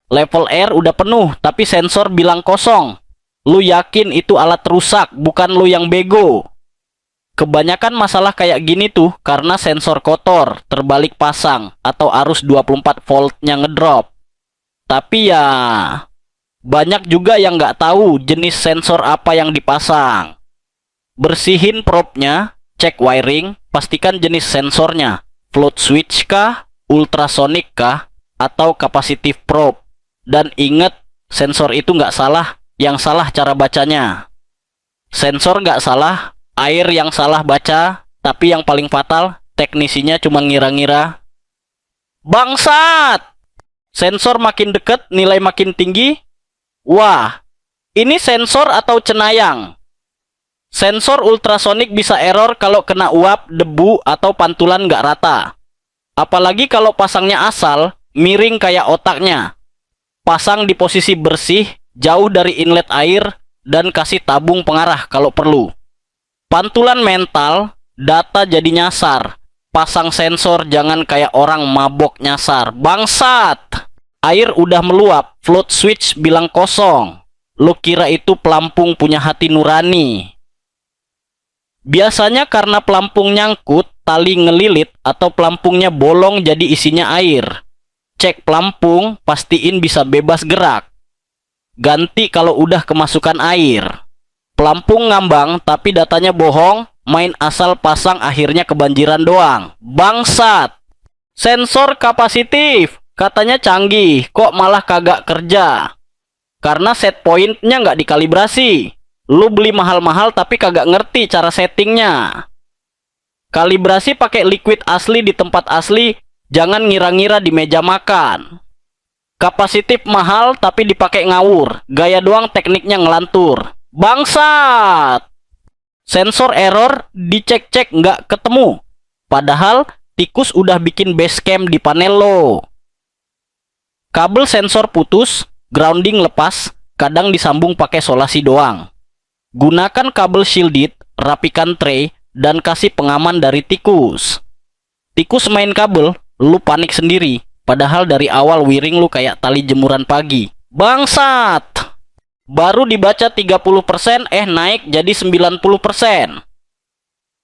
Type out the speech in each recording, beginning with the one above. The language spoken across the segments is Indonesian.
Level air udah penuh, tapi sensor bilang kosong. Lu yakin itu alat rusak, bukan lu yang bego. Kebanyakan masalah kayak gini tuh karena sensor kotor, terbalik pasang, atau arus 24 voltnya ngedrop. Tapi ya, banyak juga yang nggak tahu jenis sensor apa yang dipasang. Bersihin probe-nya, cek wiring, pastikan jenis sensornya. Float switch kah, ultrasonic kah, atau capacitive probe. Dan ingat, sensor itu nggak salah, yang salah cara bacanya. Sensor nggak salah, air yang salah baca, tapi yang paling fatal, teknisinya cuma ngira-ngira. Bangsat! Sensor makin deket, nilai makin tinggi. Wah, ini sensor atau cenayang? Sensor ultrasonik bisa error kalau kena uap, debu, atau pantulan nggak rata. Apalagi kalau pasangnya asal, miring kayak otaknya. Pasang di posisi bersih, jauh dari inlet air, dan kasih tabung pengarah kalau perlu. Pantulan mental, data jadi nyasar. Pasang sensor jangan kayak orang mabok nyasar. Bangsat! Air udah meluap, float switch bilang kosong. Lo kira itu pelampung punya hati nurani. Biasanya karena pelampung nyangkut, tali ngelilit, atau pelampungnya bolong jadi isinya air. Cek pelampung, pastiin bisa bebas gerak. Ganti kalau udah kemasukan air. Pelampung ngambang tapi datanya bohong, main asal pasang akhirnya kebanjiran doang. Bangsat! Sensor kapasitif, katanya canggih, kok malah kagak kerja. Karena set point-nya nggak dikalibrasi. Lu beli mahal-mahal tapi kagak ngerti cara settingnya. Kalibrasi pakai liquid asli di tempat asli, jangan ngira-ngira di meja makan. Kapasitif mahal tapi dipakai ngawur, gaya doang tekniknya ngelantur. Bangsat! Sensor error, dicek-cek nggak ketemu. Padahal tikus udah bikin base camp di panel lo. Kabel sensor putus, grounding lepas, kadang disambung pakai solasi doang. Gunakan kabel shielded, rapikan tray, dan kasih pengaman dari tikus. Tikus main kabel, lu panik sendiri. Padahal dari awal wiring lu kayak tali jemuran pagi. Bangsat! Baru dibaca 30%, naik jadi 90%.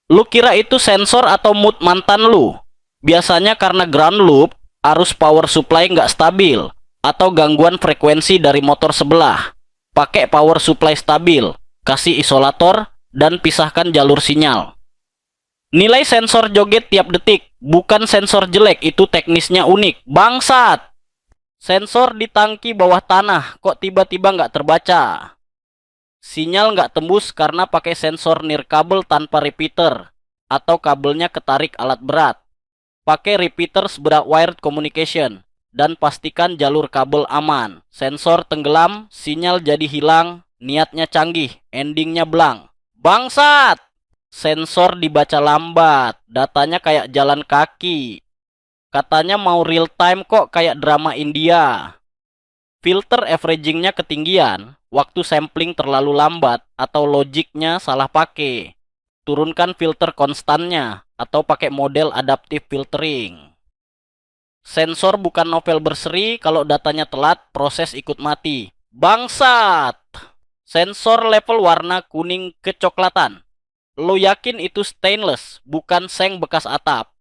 Lu kira itu sensor atau mood mantan lu? Biasanya karena ground loop, arus power supply nggak stabil, atau gangguan frekuensi dari motor sebelah. Pakai power supply stabil, kasih isolator, dan pisahkan jalur sinyal. Nilai sensor joget tiap detik, bukan sensor jelek, itu teknisnya unik. Bangsat! Sensor di tangki bawah tanah, kok tiba-tiba nggak terbaca? Sinyal nggak tembus karena pakai sensor nirkabel tanpa repeater, atau kabelnya ketarik alat berat. Pakai repeater seberat wired communication, dan pastikan jalur kabel aman. Sensor tenggelam, sinyal jadi hilang, niatnya canggih, endingnya belang. Bangsat! Sensor dibaca lambat, datanya kayak jalan kaki. Katanya mau real time kok kayak drama India. Filter averagingnya ketinggian, waktu sampling terlalu lambat, atau logiknya salah pakai. Turunkan filter konstannya, atau pakai model adaptive filtering. Sensor bukan novel berseri, kalau datanya telat, proses ikut mati. Bangsat! Sensor level warna kuning kecoklatan. Lo yakin itu stainless, bukan seng bekas atap.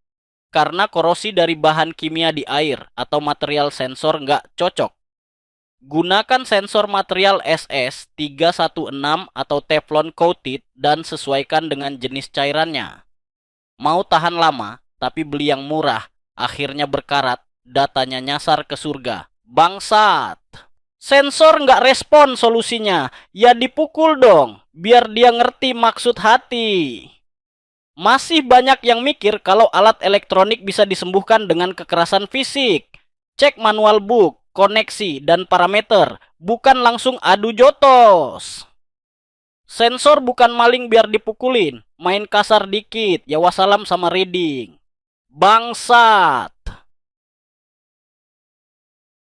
Karena korosi dari bahan kimia di air atau material sensor nggak cocok. Gunakan sensor material SS316 atau Teflon coated dan sesuaikan dengan jenis cairannya. Mau tahan lama, tapi beli yang murah, akhirnya berkarat, datanya nyasar ke surga. Bangsat! Sensor nggak respon solusinya, ya dipukul dong, biar dia ngerti maksud hati. Masih banyak yang mikir kalau alat elektronik bisa disembuhkan dengan kekerasan fisik. Cek manual book, koneksi, dan parameter, bukan langsung adu jotos. Sensor bukan maling biar dipukulin, main kasar dikit, ya wassalam sama reading. Bangsat!